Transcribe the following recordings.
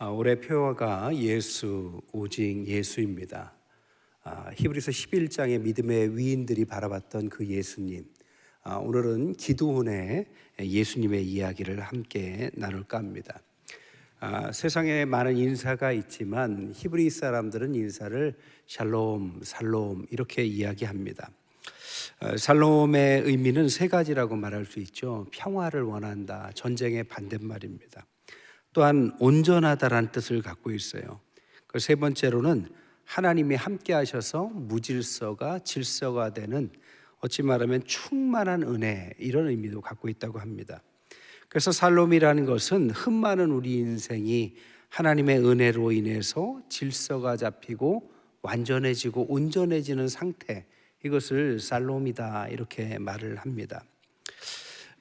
올해 표어가 예수, 오직 예수입니다. 히브리서 11장의 믿음의 위인들이 바라봤던 그 예수님. 오늘은 기드온의 예수님의 이야기를 함께 나눌까 합니다. 세상에 많은 인사가 있지만 히브리 사람들은 인사를 샬롬, 살롬 이렇게 이야기합니다. 샬롬의 의미는 세 가지라고 말할 수 있죠. 평화를 원한다, 전쟁의 반대말입니다. 또한 온전하다라는 뜻을 갖고 있어요. 그 세 번째로는 하나님이 함께 하셔서 무질서가 질서가 되는, 어찌 말하면 충만한 은혜, 이런 의미도 갖고 있다고 합니다. 그래서 살롬이라는 것은 흠많은 우리 인생이 하나님의 은혜로 인해서 질서가 잡히고 완전해지고 온전해지는 상태, 이것을 살롬이다 이렇게 말을 합니다.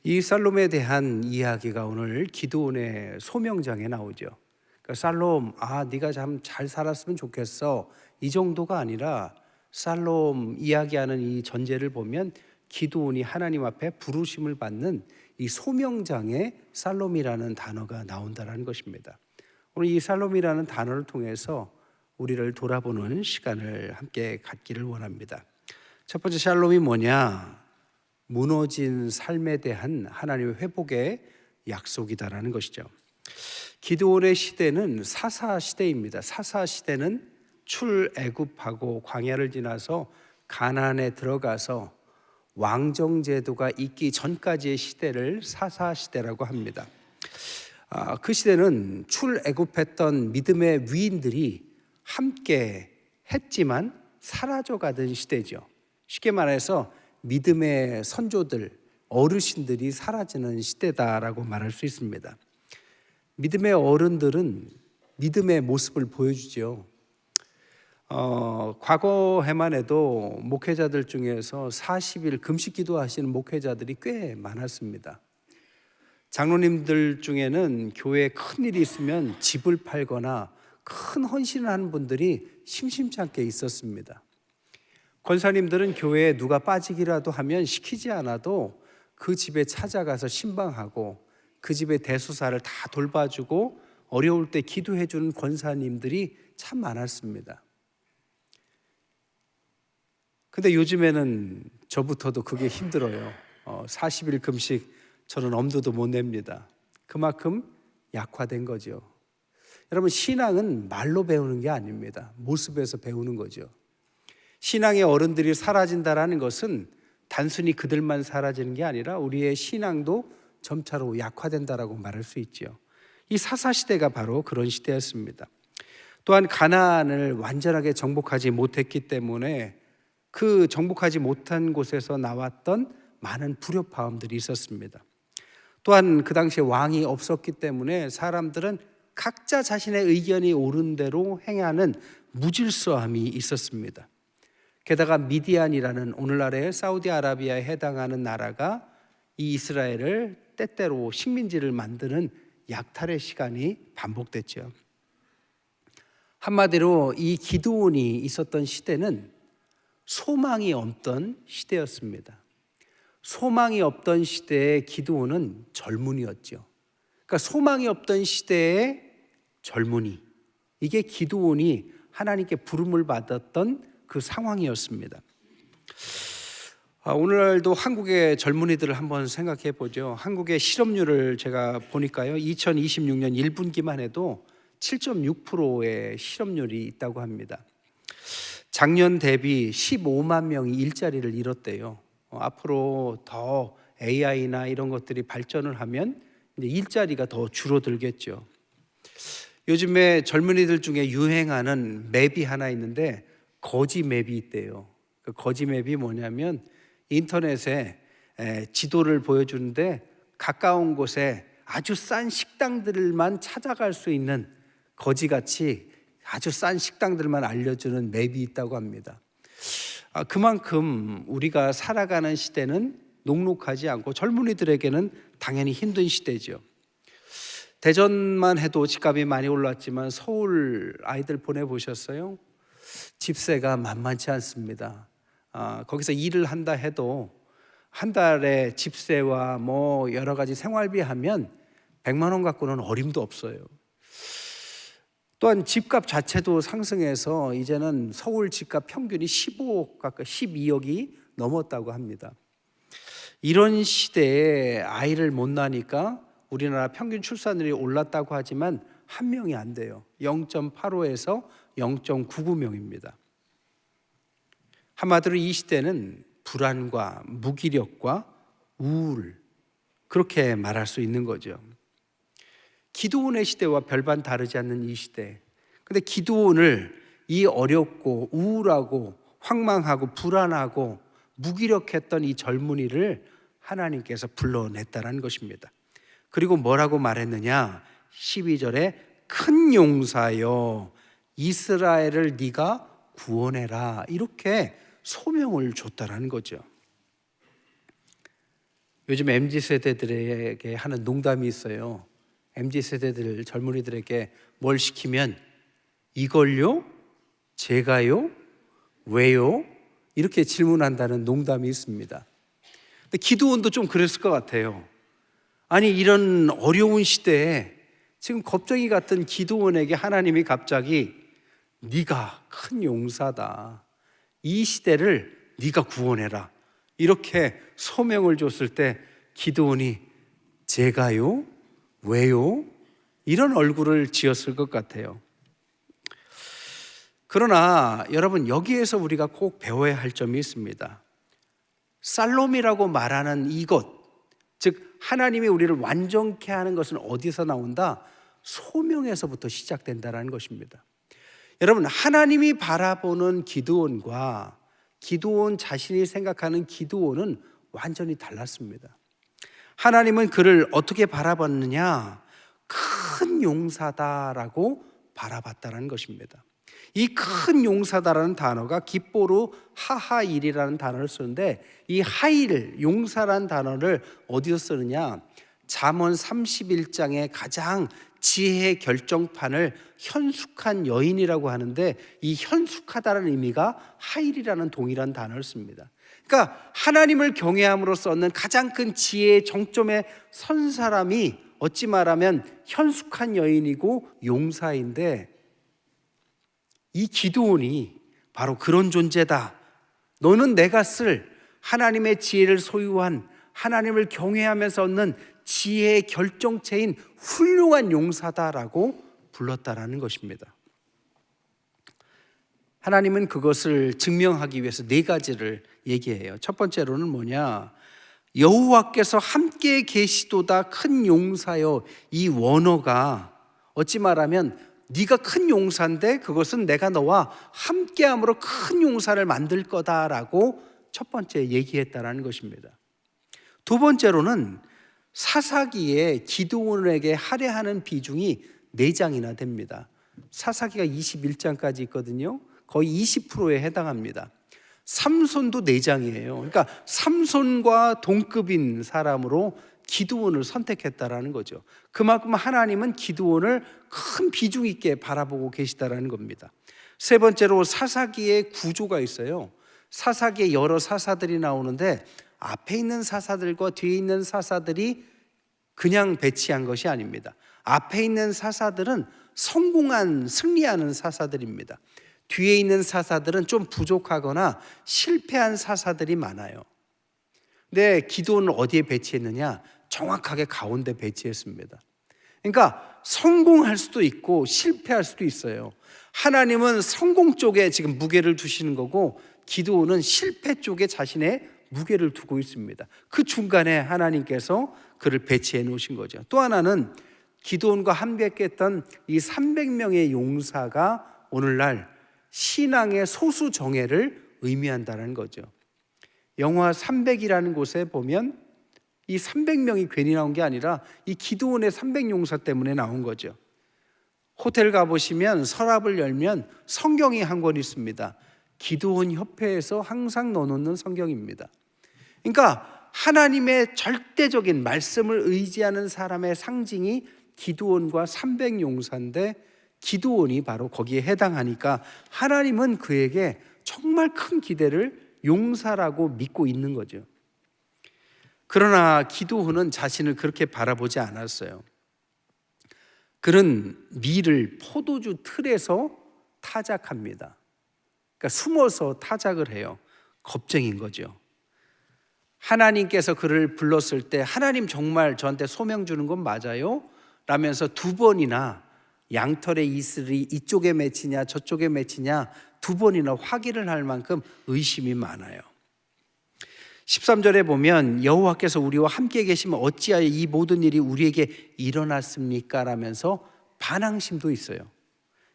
이 살롬에 대한 이야기가 오늘 기드온의 소명장에 나오죠. 그러니까 살롬, 네가 참 잘 살았으면 좋겠어, 이 정도가 아니라 살롬 이야기하는 이 전제를 보면 기드온이 하나님 앞에 부르심을 받는 이 소명장에 살롬이라는 단어가 나온다는 것입니다. 오늘 이 살롬이라는 단어를 통해서 우리를 돌아보는 시간을 함께 갖기를 원합니다. 첫 번째 샬롬이 뭐냐? 무너진 삶에 대한 하나님의 회복의 약속이다라는 것이죠. 기드온의 시대는 사사 시대입니다. 사사 시대는 출애굽하고 광야를 지나서 가나안에 들어가서 왕정 제도가 있기 전까지의 시대를 사사 시대라고 합니다. 그 시대는 출애굽했던 믿음의 위인들이 함께 했지만 사라져가던 시대죠. 쉽게 말해서 믿음의 선조들, 어르신들이 사라지는 시대다라고 말할 수 있습니다. 믿음의 어른들은 믿음의 모습을 보여주죠. 과거에만 해도 목회자들 중에서 40일 금식 기도하시는 목회자들이 꽤 많았습니다. 장로님들 중에는 교회에 큰 일이 있으면 집을 팔거나 큰 헌신을 하는 분들이 심심치 않게 있었습니다. 권사님들은 교회에 누가 빠지기라도 하면 시키지 않아도 그 집에 찾아가서 신방하고 그 집의 대소사를 다 돌봐주고 어려울 때 기도해주는 권사님들이 참 많았습니다. 근데 요즘에는 저부터도 그게 힘들어요. 40일 금식 저는 엄두도 못 냅니다. 그만큼 약화된 거죠. 여러분, 신앙은 말로 배우는 게 아닙니다. 모습에서 배우는 거죠. 신앙의 어른들이 사라진다라는 것은 단순히 그들만 사라지는 게 아니라 우리의 신앙도 점차로 약화된다라고 말할 수 있죠. 이 사사시대가 바로 그런 시대였습니다. 또한 가나안을 완전하게 정복하지 못했기 때문에 그 정복하지 못한 곳에서 나왔던 많은 불협화음들이 있었습니다. 또한 그 당시에 왕이 없었기 때문에 사람들은 각자 자신의 의견이 옳은 대로 행하는 무질서함이 있었습니다. 게다가 미디안이라는 오늘날의 사우디아라비아에 해당하는 나라가 이 이스라엘을 때때로 식민지를 만드는 약탈의 시간이 반복됐죠. 한마디로 이 기드온이 있었던 시대는 소망이 없던 시대였습니다. 소망이 없던 시대의 기드온은 젊은이였죠. 그러니까 소망이 없던 시대의 젊은이, 이게 기드온이 하나님께 부름을 받았던 그 상황이었습니다. 오늘날도 한국의 젊은이들을 한번 생각해 보죠. 한국의 실업률을 제가 보니까요, 2026년 1분기만 해도 7.6%의 실업률이 있다고 합니다. 작년 대비 15만 명이 일자리를 잃었대요. 앞으로 더 AI나 이런 것들이 발전을 하면 이제 일자리가 더 줄어들겠죠. 요즘에 젊은이들 중에 유행하는 맵이 하나 있는데 거지 맵이 있대요. 그 거지 맵이 뭐냐면 인터넷에 지도를 보여주는데 가까운 곳에 아주 싼 식당들만 찾아갈 수 있는, 거지같이 아주 싼 식당들만 알려주는 맵이 있다고 합니다. 그만큼 우리가 살아가는 시대는 녹록하지 않고 젊은이들에게는 당연히 힘든 시대죠. 대전만 해도 집값이 많이 올랐지만 서울 아이들 보내보셨어요? 집세가 만만치 않습니다. 거기서 일을 한다 해도 한 달에 집세와 뭐 여러 가지 생활비 하면 100만 원 갖고는 어림도 없어요. 또한 집값 자체도 상승해서 이제는 서울 집값 평균이 15억 가까이 12억이 넘었다고 합니다. 이런 시대에 아이를 못 낳으니까 우리나라 평균 출산율이 올랐다고 하지만 한 명이 안 돼요. 0.85에서 0.99명입니다. 한마디로 이 시대는 불안과 무기력과 우울, 그렇게 말할 수 있는 거죠. 기드온의 시대와 별반 다르지 않는 이 시대. 근데 기드온을 이 어렵고 우울하고 황망하고 불안하고 무기력했던 이 젊은이를 하나님께서 불러냈다는 것입니다. 그리고 뭐라고 말했느냐? 12절에 큰 용사여 이스라엘을 네가 구원해라, 이렇게 소명을 줬다는 거죠. 요즘 MZ세대들에게 하는 농담이 있어요. MZ세대들 젊은이들에게 뭘 시키면 이걸요? 제가요? 왜요? 이렇게 질문한다는 농담이 있습니다. 근데 기드온도 좀 그랬을 것 같아요. 아니, 이런 어려운 시대에 지금 겁쟁이 같은 기드온에게 하나님이 갑자기 네가 큰 용사다, 이 시대를 네가 구원해라, 이렇게 소명을 줬을 때 기드온이 제가요? 왜요? 이런 얼굴을 지었을 것 같아요. 그러나 여러분, 여기에서 우리가 꼭 배워야 할 점이 있습니다. 살롬이라고 말하는 이것, 즉 하나님이 우리를 완전케 하는 것은 어디서 나온다? 소명에서부터 시작된다는 것입니다. 여러분, 하나님이 바라보는 기드온과 기드온 자신이 생각하는 기드온은 완전히 달랐습니다. 하나님은 그를 어떻게 바라봤느냐? 큰 용사다라고 바라봤다는 것입니다. 이 큰 용사다라는 단어가 깃보로 하하일이라는 단어를 쓰는데, 이 하일, 용사라는 단어를 어디서 쓰느냐? 잠언 31장의 가장 지혜의 결정판을 현숙한 여인이라고 하는데, 이 현숙하다는 의미가 하일이라는 동일한 단어를 씁니다. 그러니까 하나님을 경외함으로써 얻는 가장 큰 지혜의 정점에 선 사람이 어찌 말하면 현숙한 여인이고 용사인데, 이 기드온이 바로 그런 존재다. 너는 내가 쓸 하나님의 지혜를 소유한, 하나님을 경외하면서 얻는 지혜의 결정체인 훌륭한 용사다라고 불렀다라는 것입니다. 하나님은 그것을 증명하기 위해서 네 가지를 얘기해요. 첫 번째로는 뭐냐? 여호와께서 함께 계시도다 큰 용사여. 이 원어가 어찌 말하면 네가 큰 용사인데 그것은 내가 너와 함께함으로 큰 용사를 만들 거다라고 첫 번째 얘기했다라는 것입니다. 두 번째로는 사사기에 기드온에게 할애하는 비중이 4장이나 됩니다. 사사기가 21장까지 있거든요. 거의 20%에 해당합니다. 삼손도 4장이에요. 그러니까 삼손과 동급인 사람으로 기드온을 선택했다라는 거죠. 그만큼 하나님은 기드온을 큰 비중 있게 바라보고 계시다라는 겁니다. 세 번째로 사사기의 구조가 있어요. 사사기에 여러 사사들이 나오는데 앞에 있는 사사들과 뒤에 있는 사사들이 그냥 배치한 것이 아닙니다. 앞에 있는 사사들은 성공한, 승리하는 사사들입니다. 뒤에 있는 사사들은 좀 부족하거나 실패한 사사들이 많아요. 근데 기드온을 어디에 배치했느냐? 정확하게 가운데 배치했습니다. 그러니까 성공할 수도 있고 실패할 수도 있어요. 하나님은 성공 쪽에 지금 무게를 두시는 거고, 기드온은 실패 쪽에 자신의 무게를 두고 있습니다. 그 중간에 하나님께서 그를 배치해 놓으신 거죠. 또 하나는 기드온과 함께했던 이 300명의 용사가 오늘날 신앙의 소수 정예를 의미한다는 거죠. 영화 300이라는 곳에 보면 이 300명이 괜히 나온 게 아니라 이 기드온의 300용사 때문에 나온 거죠. 호텔 가보시면 서랍을 열면 성경이 한 권 있습니다. 기드온 협회에서 항상 넣어놓는 성경입니다. 그러니까 하나님의 절대적인 말씀을 의지하는 사람의 상징이 기드온과 300용사인데, 기드온이 바로 거기에 해당하니까 하나님은 그에게 정말 큰 기대를 용사라고 믿고 있는 거죠. 그러나 기드온은 자신을 그렇게 바라보지 않았어요. 그는 밀을 포도주 틀에서 타작합니다. 그러니까 숨어서 타작을 해요. 겁쟁인 거죠. 하나님께서 그를 불렀을 때 하나님 정말 저한테 소명 주는 건 맞아요? 라면서 두 번이나 양털의 이슬이 이쪽에 맺히냐 저쪽에 맺히냐 두 번이나 확인을 할 만큼 의심이 많아요. 13절에 보면 여호와께서 우리와 함께 계시면 어찌하여 이 모든 일이 우리에게 일어났습니까? 라면서 반항심도 있어요.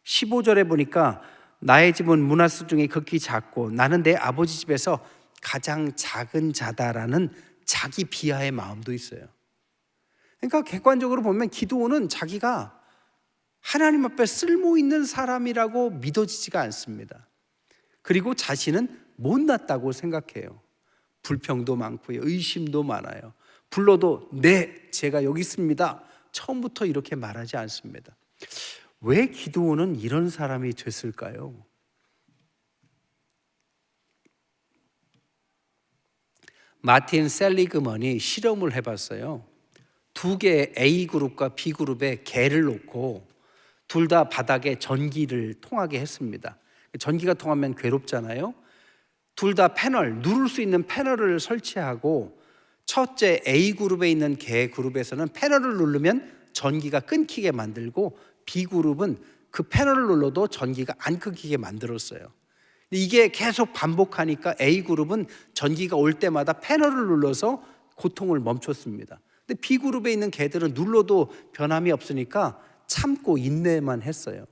15절에 보니까 나의 집은 문하수 중에 극히 작고 나는 내 아버지 집에서 가장 작은 자다라는 자기 비하의 마음도 있어요. 그러니까 객관적으로 보면 기드온은 자기가 하나님 앞에 쓸모 있는 사람이라고 믿어지지가 않습니다. 그리고 자신은 못났다고 생각해요. 불평도 많고요, 의심도 많아요. 불러도 네, 제가 여기 있습니다. 처음부터 이렇게 말하지 않습니다. 왜 기드온은 이런 사람이 됐을까요? 마틴 셀리그먼이 실험을 해봤어요. 두 개의 A그룹과 B그룹에 개를 놓고 둘 다 바닥에 전기를 통하게 했습니다. 전기가 통하면 괴롭잖아요. 둘 다 패널, 누를 수 있는 패널을 설치하고 첫째 A그룹에 있는 개 그룹에서는 패널을 누르면 전기가 끊기게 만들고 B그룹은 그 패널을 눌러도 전기가 안 끊기게 만들었어요. 이게 계속 반복하니까 A그룹은 전기가 올 때마다 패널을 눌러서 고통을 멈췄습니다. 근데 B그룹에 있는 개들은 눌러도 변함이 없으니까 참고 인내만 했어요.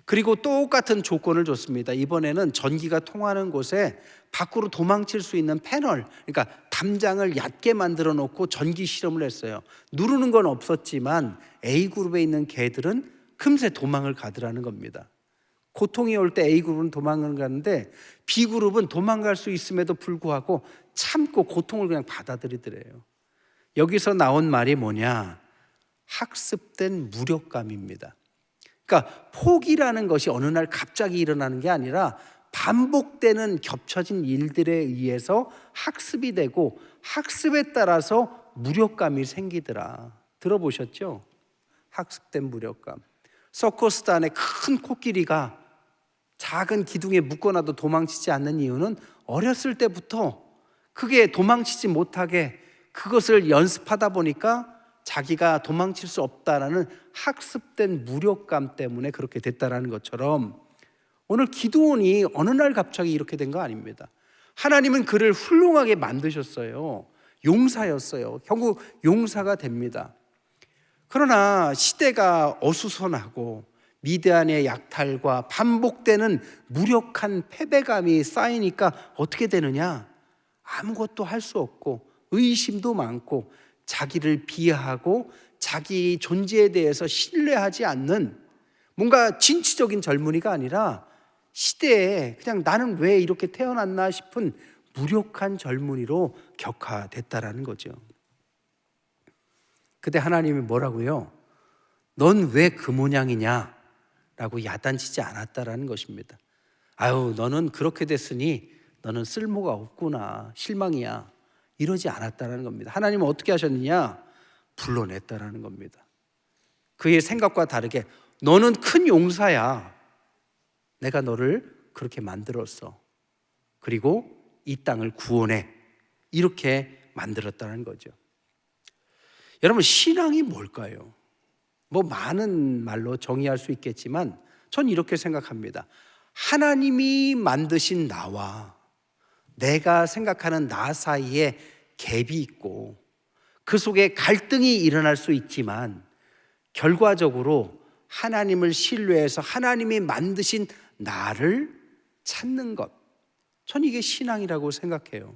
그리고 똑같은 조건을 줬습니다. 이번에는 전기가 통하는 곳에 밖으로 도망칠 수 있는 패널, 그러니까 담장을 얕게 만들어 놓고 전기 실험을 했어요. 누르는 건 없었지만 A그룹에 있는 개들은 금세 도망을 가더라는 겁니다. 고통이 올 때 A그룹은 도망을 가는데 B그룹은 도망갈 수 있음에도 불구하고 참고 고통을 그냥 받아들이더래요. 여기서 나온 말이 뭐냐? 학습된 무력감입니다. 그러니까 포기라는 것이 어느 날 갑자기 일어나는 게 아니라 반복되는 겹쳐진 일들에 의해서 학습이 되고 학습에 따라서 무력감이 생기더라. 들어보셨죠? 학습된 무력감. 서커스도 안에 큰 코끼리가 작은 기둥에 묶어놔도 도망치지 않는 이유는 어렸을 때부터 그게 도망치지 못하게 그것을 연습하다 보니까 자기가 도망칠 수 없다라는 학습된 무력감 때문에 그렇게 됐다라는 것처럼 오늘 기드온이 어느 날 갑자기 이렇게 된 거 아닙니다. 하나님은 그를 훌륭하게 만드셨어요. 용사였어요. 결국 용사가 됩니다. 그러나 시대가 어수선하고 미디안의 약탈과 반복되는 무력한 패배감이 쌓이니까 어떻게 되느냐? 아무것도 할 수 없고 의심도 많고 자기를 비하하고 자기 존재에 대해서 신뢰하지 않는 뭔가 진취적인 젊은이가 아니라 시대에 그냥 나는 왜 이렇게 태어났나 싶은 무력한 젊은이로 격화됐다라는 거죠. 그때 하나님이 뭐라고요? 넌 왜 그 모양이냐? 라고 야단치지 않았다라는 것입니다. 아유, 너는 그렇게 됐으니 너는 쓸모가 없구나, 실망이야, 이러지 않았다라는 겁니다. 하나님은 어떻게 하셨느냐? 불러냈다라는 겁니다. 그의 생각과 다르게 너는 큰 용사야. 내가 너를 그렇게 만들었어. 그리고 이 땅을 구원해. 이렇게 만들었다는 거죠. 여러분, 신앙이 뭘까요? 뭐 많은 말로 정의할 수 있겠지만 전 이렇게 생각합니다. 하나님이 만드신 나와 내가 생각하는 나 사이에 갭이 있고 그 속에 갈등이 일어날 수 있지만 결과적으로 하나님을 신뢰해서 하나님이 만드신 나를 찾는 것, 전 이게 신앙이라고 생각해요.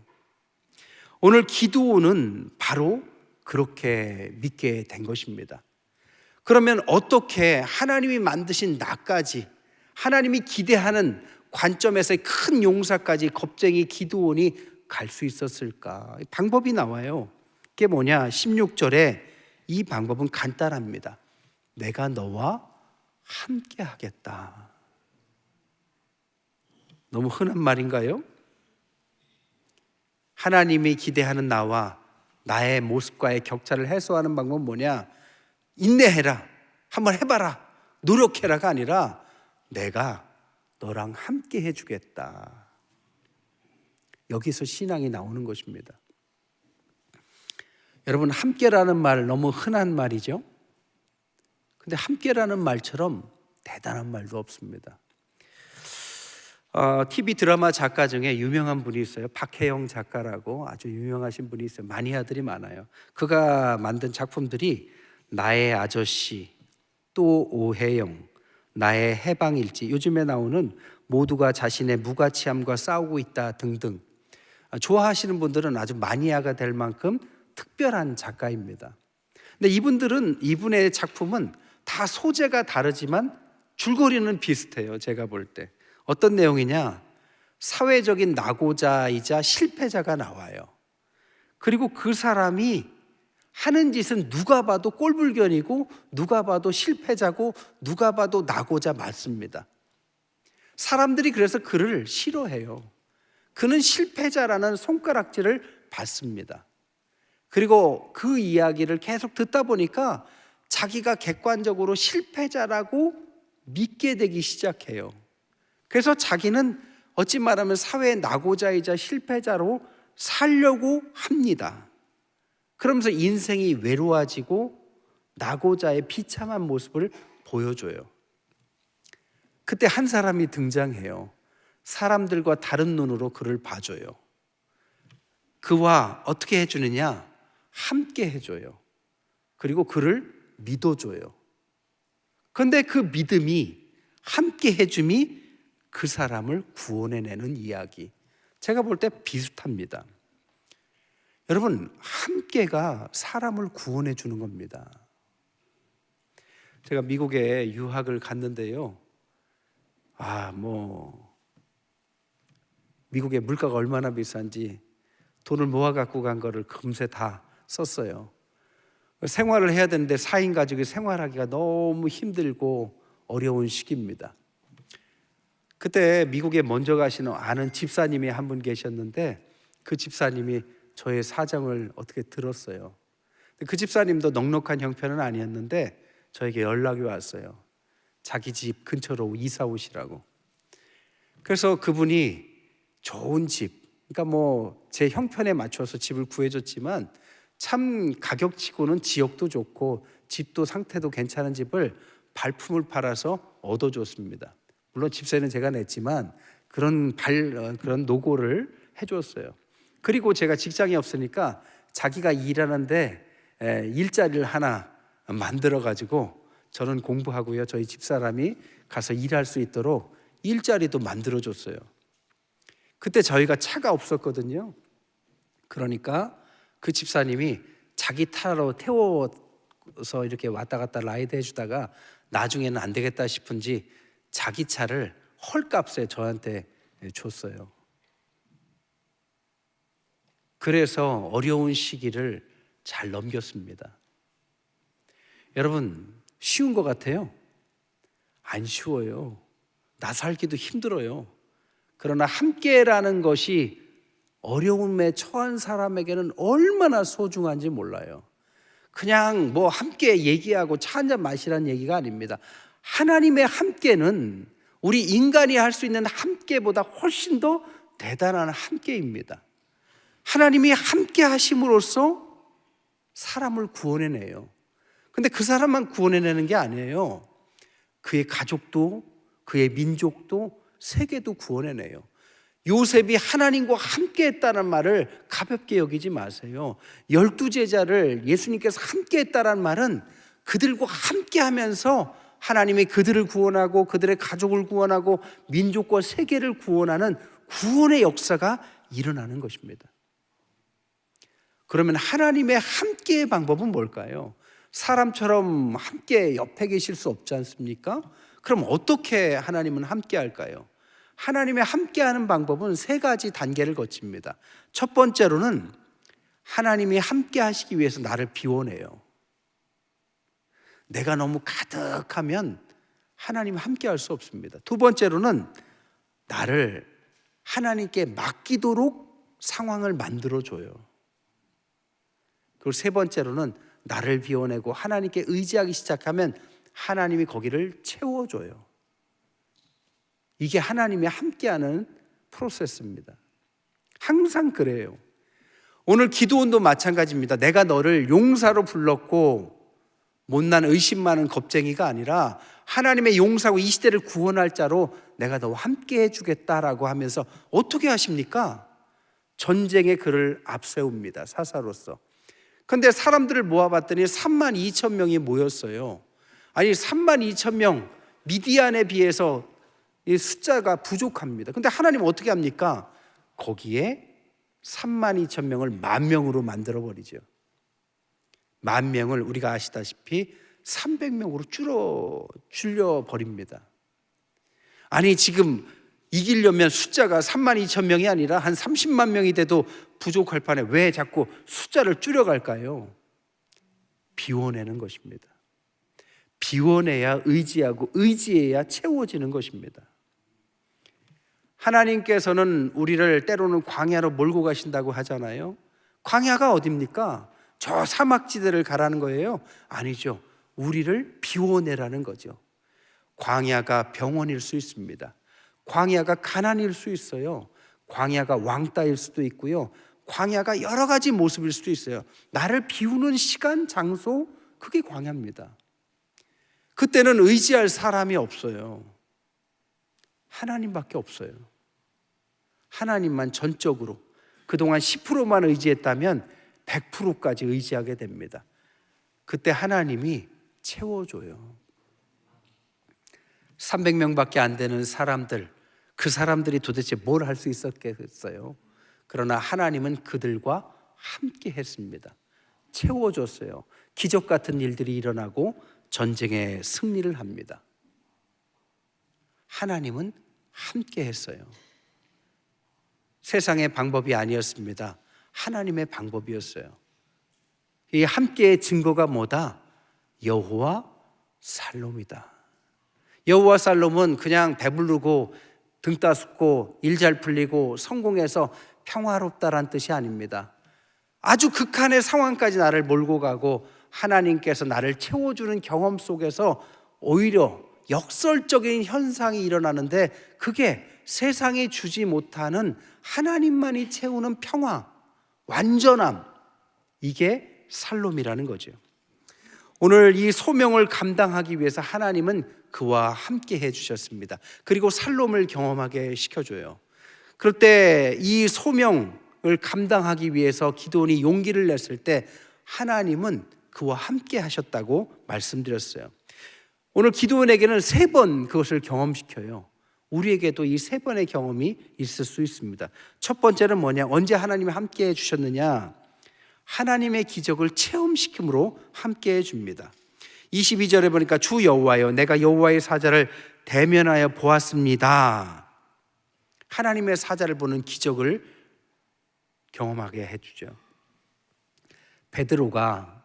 오늘 기드온은 바로 그렇게 믿게 된 것입니다. 그러면 어떻게 하나님이 만드신 나까지, 하나님이 기대하는 관점에서의 큰 용사까지 겁쟁이 기드온이 갈 수 있었을까? 방법이 나와요. 그게 뭐냐? 16절에 이 방법은 간단합니다. 내가 너와 함께 하겠다. 너무 흔한 말인가요? 하나님이 기대하는 나와 나의 모습과의 격차를 해소하는 방법은 뭐냐? 인내해라. 한번 해봐라, 노력해라가 아니라 내가 너랑 함께 해주겠다. 여기서 신앙이 나오는 것입니다. 여러분, 함께라는 말 너무 흔한 말이죠. 근데 함께라는 말처럼 대단한 말도 없습니다. TV 드라마 작가 중에 유명한 분이 있어요. 박혜영 작가라고 아주 유명하신 분이 있어요. 마니아들이 많아요. 그가 만든 작품들이 나의 아저씨, 또 오해영, 나의 해방일지, 요즘에 나오는 모두가 자신의 무가치함과 싸우고 있다 등등. 좋아하시는 분들은 아주 마니아가 될 만큼 특별한 작가입니다. 근데 이분의 작품은 다 소재가 다르지만 줄거리는 비슷해요. 제가 볼 때 어떤 내용이냐, 사회적인 낙오자이자 실패자가 나와요. 그리고 그 사람이 하는 짓은 누가 봐도 꼴불견이고 누가 봐도 실패자고 누가 봐도 낙오자 맞습니다. 사람들이 그래서 그를 싫어해요. 그는 실패자라는 손가락질을 받습니다. 그리고 그 이야기를 계속 듣다 보니까 자기가 객관적으로 실패자라고 믿게 되기 시작해요. 그래서 자기는 어찌 말하면 사회의 낙오자이자 실패자로 살려고 합니다. 그러면서 인생이 외로워지고 낙오자의 비참한 모습을 보여줘요. 그때 한 사람이 등장해요. 사람들과 다른 눈으로 그를 봐줘요. 그와 어떻게 해주느냐? 함께 해줘요. 그리고 그를 믿어줘요. 그런데 그 믿음이, 함께 해줌이 그 사람을 구원해내는 이야기, 제가 볼 때 비슷합니다. 여러분, 함께가 사람을 구원해 주는 겁니다. 제가 미국에 유학을 갔는데요. 미국의 물가가 얼마나 비싼지 돈을 모아 갖고 간 거를 금세 다 썼어요. 생활을 해야 되는데 4인 가족이 생활하기가 너무 힘들고 어려운 시기입니다. 그때 미국에 먼저 가시는 아는 집사님이 한 분 계셨는데 그 집사님이 저의 사정을 어떻게 들었어요. 그 집사님도 넉넉한 형편은 아니었는데 저에게 연락이 왔어요. 자기 집 근처로 이사 오시라고. 그래서 그분이 좋은 집, 그러니까 제 형편에 맞춰서 집을 구해줬지만 참 가격치고는 지역도 좋고 집도 상태도 괜찮은 집을 발품을 팔아서 얻어줬습니다. 물론 집세는 제가 냈지만 그런 노고를 해줬어요. 그리고 제가 직장이 없으니까 자기가 일하는데 일자리를 하나 만들어가지고 저는 공부하고요, 저희 집사람이 가서 일할 수 있도록 일자리도 만들어줬어요. 그때 저희가 차가 없었거든요. 그러니까 그 집사님이 자기 타러 태워서 이렇게 왔다 갔다 라이드 해주다가 나중에는 안 되겠다 싶은지 자기 차를 헐값에 저한테 줬어요. 그래서 어려운 시기를 잘 넘겼습니다. 여러분, 쉬운 것 같아요? 안 쉬워요. 나 살기도 힘들어요. 그러나 함께라는 것이 어려움에 처한 사람에게는 얼마나 소중한지 몰라요. 그냥 함께 얘기하고 차 한잔 마시라는 얘기가 아닙니다. 하나님의 함께는 우리 인간이 할 수 있는 함께보다 훨씬 더 대단한 함께입니다. 하나님이 함께 하심으로써 사람을 구원해내요. 근데 그 사람만 구원해내는 게 아니에요. 그의 가족도, 그의 민족도, 세계도 구원해내요. 요셉이 하나님과 함께 했다는 말을 가볍게 여기지 마세요. 12제자를 예수님께서 함께 했다는 말은 그들과 함께 하면서 하나님이 그들을 구원하고 그들의 가족을 구원하고 민족과 세계를 구원하는 구원의 역사가 일어나는 것입니다. 그러면 하나님의 함께의 방법은 뭘까요? 사람처럼 함께 옆에 계실 수 없지 않습니까? 그럼 어떻게 하나님은 함께 할까요? 하나님의 함께하는 방법은 3가지 단계를 거칩니다. 첫 번째로는 하나님이 함께 하시기 위해서 나를 비워내요. 내가 너무 가득하면 하나님 함께 할 수 없습니다. 두 번째로는 나를 하나님께 맡기도록 상황을 만들어줘요. 그리고 세 번째로는 나를 비워내고 하나님께 의지하기 시작하면 하나님이 거기를 채워줘요. 이게 하나님이 함께하는 프로세스입니다. 항상 그래요. 오늘 기도원도 마찬가지입니다. 내가 너를 용사로 불렀고 못난 의심 많은 겁쟁이가 아니라 하나님의 용사고 이 시대를 구원할 자로 내가 너와 함께 해주겠다라고 하면서 어떻게 하십니까? 전쟁의 그를 앞세웁니다. 사사로서. 그런데 사람들을 모아봤더니 3만 2천 명이 모였어요. 아니 3만 2천 명 미디안에 비해서 이 숫자가 부족합니다. 근데 하나님 어떻게 합니까? 거기에 3만 2천 명을 10,000명으로 만들어버리죠. 10,000명을 우리가 아시다시피 300명으로 줄여버립니다. 아니 지금 이기려면 숫자가 3만 2천 명이 아니라 한 30만 명이 돼도 부족할 판에 왜 자꾸 숫자를 줄여갈까요? 비워내는 것입니다. 비워내야 의지하고 의지해야 채워지는 것입니다. 하나님께서는 우리를 때로는 광야로 몰고 가신다고 하잖아요. 광야가 어딥니까? 저 사막지대를 가라는 거예요? 아니죠. 우리를 비워내라는 거죠. 광야가 병원일 수 있습니다. 광야가 가난일 수 있어요. 광야가 왕따일 수도 있고요. 광야가 여러 가지 모습일 수도 있어요. 나를 비우는 시간, 장소, 그게 광야입니다. 그때는 의지할 사람이 없어요. 하나님밖에 없어요. 하나님만 전적으로 그동안 10%만 의지했다면 100%까지 의지하게 됩니다. 그때 하나님이 채워줘요. 300명밖에 안 되는 사람들, 그 사람들이 도대체 뭘 할 수 있었겠어요? 그러나 하나님은 그들과 함께 했습니다. 채워줬어요. 기적 같은 일들이 일어나고 전쟁에 승리를 합니다. 하나님은 함께 했어요. 세상의 방법이 아니었습니다. 하나님의 방법이었어요. 이 함께의 증거가 뭐다? 여호와 살롬이다. 여호와 살롬은 그냥 배부르고 등 따숩고 일 잘 풀리고 성공해서 평화롭다란 뜻이 아닙니다. 아주 극한의 상황까지 나를 몰고 가고 하나님께서 나를 채워주는 경험 속에서 오히려 역설적인 현상이 일어나는데 그게 세상이 주지 못하는 하나님만이 채우는 평화, 완전함, 이게 살롬이라는 거죠. 오늘 이 소명을 감당하기 위해서 하나님은 그와 함께 해주셨습니다. 그리고 살롬을 경험하게 시켜줘요. 그럴 때 이 소명을 감당하기 위해서 기드온이 용기를 냈을 때 하나님은 그와 함께 하셨다고 말씀드렸어요. 오늘 기드온에게는 3번 그것을 경험시켜요. 우리에게도 이 3번의 경험이 있을 수 있습니다. 첫 번째는 뭐냐? 언제 하나님이 함께 해주셨느냐? 하나님의 기적을 체험시킴으로 함께 해줍니다. 22절에 보니까 주 여호와여 내가 여호와의 사자를 대면하여 보았습니다. 하나님의 사자를 보는 기적을 경험하게 해주죠. 베드로가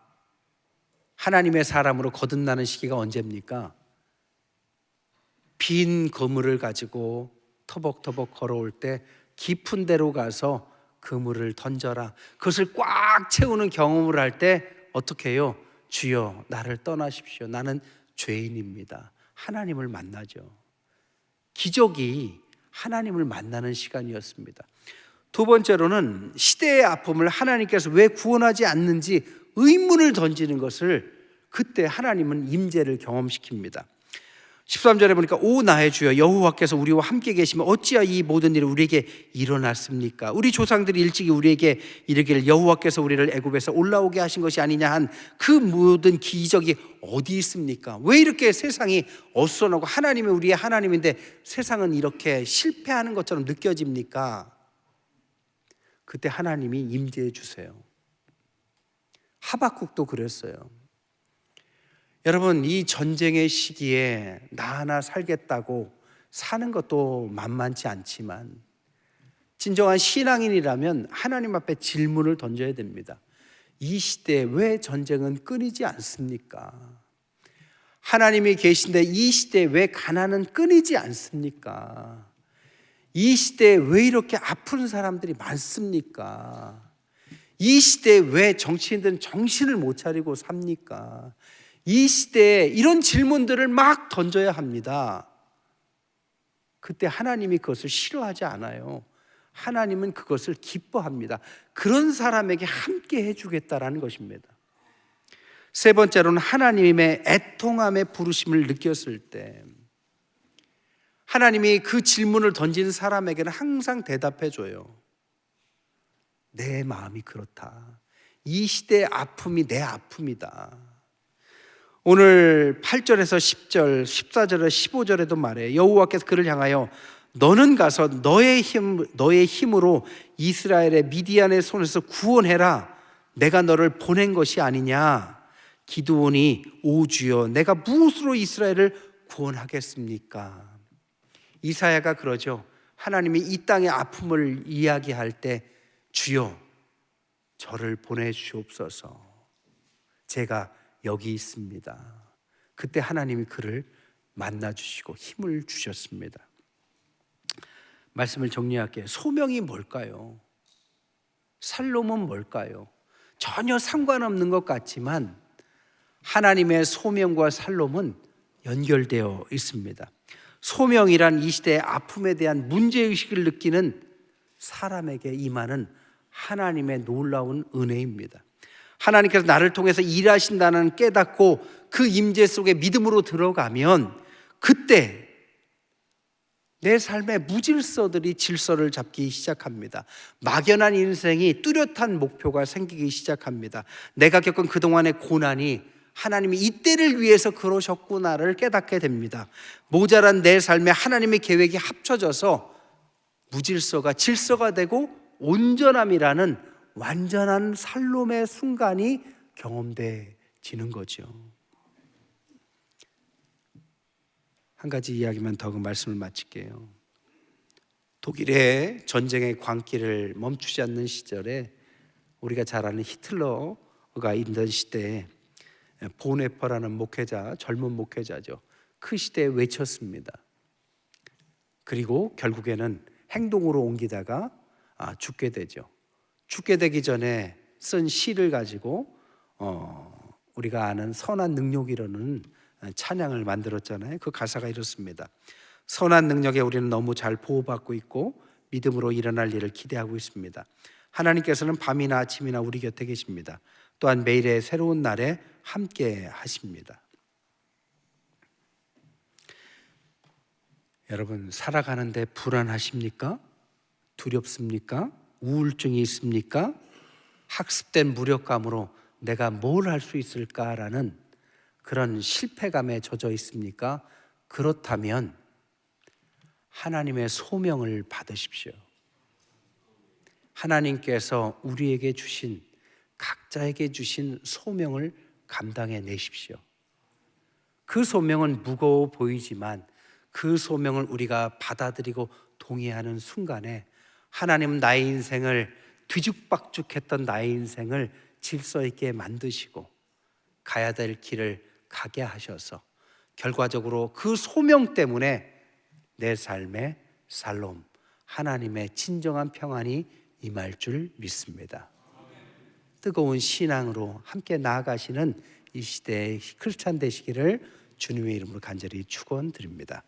하나님의 사람으로 거듭나는 시기가 언제입니까? 빈 그물을 가지고 터벅터벅 걸어올 때 깊은 데로 가서 그물을 던져라. 그것을 꽉 채우는 경험을 할 때 어떻게 해요? 주여 나를 떠나십시오. 나는 죄인입니다. 하나님을 만나죠. 기적이 하나님을 만나는 시간이었습니다. 두 번째로는 시대의 아픔을 하나님께서 왜 구원하지 않는지 의문을 던지는 것을 그때 하나님은 임재를 경험시킵니다. 13절에 보니까 오 나의 주여 여호와께서 우리와 함께 계시면 어찌하여 이 모든 일이 우리에게 일어났습니까? 우리 조상들이 일찍이 우리에게 이르기를 여호와께서 우리를 애굽에서 올라오게 하신 것이 아니냐 한 그 모든 기적이 어디 있습니까? 왜 이렇게 세상이 어수선하고 하나님이 우리의 하나님인데 세상은 이렇게 실패하는 것처럼 느껴집니까? 그때 하나님이 임재해 주세요. 하박국도 그랬어요. 여러분 이 전쟁의 시기에 나 하나 살겠다고 사는 것도 만만치 않지만 진정한 신앙인이라면 하나님 앞에 질문을 던져야 됩니다. 이 시대에 왜 전쟁은 끊이지 않습니까? 하나님이 계신데 이 시대에 왜 가난은 끊이지 않습니까? 이 시대에 왜 이렇게 아픈 사람들이 많습니까? 이 시대에 왜 정치인들은 정신을 못 차리고 삽니까? 이 시대에 이런 질문들을 막 던져야 합니다. 그때 하나님이 그것을 싫어하지 않아요. 하나님은 그것을 기뻐합니다. 그런 사람에게 함께 해주겠다라는 것입니다. 세 번째로는 하나님의 애통함의 부르심을 느꼈을 때 하나님이 그 질문을 던진 사람에게는 항상 대답해 줘요. 내 마음이 그렇다. 이 시대의 아픔이 내 아픔이다. 오늘 8절에서 10절, 14절에 15절에도 말해 여호와께서 그를 향하여 너는 가서 너의 힘으로 이스라엘의 미디안의 손에서 구원해라. 내가 너를 보낸 것이 아니냐. 기드온이 오 주여 내가 무엇으로 이스라엘을 구원하겠습니까? 이사야가 그러죠. 하나님이 이 땅의 아픔을 이야기할 때 주여 저를 보내주옵소서. 제가 여기 있습니다. 그때 하나님이 그를 만나주시고 힘을 주셨습니다. 말씀을 정리할게요. 소명이 뭘까요? 살롬은 뭘까요? 전혀 상관없는 것 같지만 하나님의 소명과 살롬은 연결되어 있습니다. 소명이란 이 시대의 아픔에 대한 문제의식을 느끼는 사람에게 임하는 하나님의 놀라운 은혜입니다. 하나님께서 나를 통해서 일하신다는 깨닫고 그 임재 속에 믿음으로 들어가면 그때 내 삶의 무질서들이 질서를 잡기 시작합니다. 막연한 인생이 뚜렷한 목표가 생기기 시작합니다. 내가 겪은 그동안의 고난이 하나님이 이때를 위해서 그러셨구나를 깨닫게 됩니다. 모자란 내 삶에 하나님의 계획이 합쳐져서 무질서가 질서가 되고 온전함이라는 완전한 살롬의 순간이 경험되지는 거죠. 한 가지 이야기만 더 말씀을 마칠게요. 독일의 전쟁의 광기를 멈추지 않는 시절에 우리가 잘 아는 히틀러가 있던 시대에 보네퍼라는 목회자, 젊은 목회자죠. 그 시대에 외쳤습니다. 그리고 결국에는 행동으로 옮기다가 죽게 되죠. 죽게 되기 전에 쓴 시를 가지고 우리가 아는 선한 능력이라는 찬양을 만들었잖아요. 그 가사가 이렇습니다. 선한 능력에 우리는 너무 잘 보호받고 있고 믿음으로 일어날 일을 기대하고 있습니다. 하나님께서는 밤이나 아침이나 우리 곁에 계십니다. 또한 매일의 새로운 날에 함께 하십니다. 여러분, 살아가는데 불안하십니까? 두렵습니까? 우울증이 있습니까? 학습된 무력감으로 내가 뭘 할 수 있을까라는 그런 실패감에 젖어 있습니까? 그렇다면 하나님의 소명을 받으십시오. 하나님께서 우리에게 주신, 각자에게 주신 소명을 감당해 내십시오. 그 소명은 무거워 보이지만 그 소명을 우리가 받아들이고 동의하는 순간에 하나님은 나의 인생을, 뒤죽박죽했던 나의 인생을 질서 있게 만드시고 가야 될 길을 가게 하셔서 결과적으로 그 소명 때문에 내 삶의 살롬, 하나님의 진정한 평안이 임할 줄 믿습니다. 뜨거운 신앙으로 함께 나아가시는 이 시대의 크리스찬 되시기를 주님의 이름으로 간절히 축원드립니다.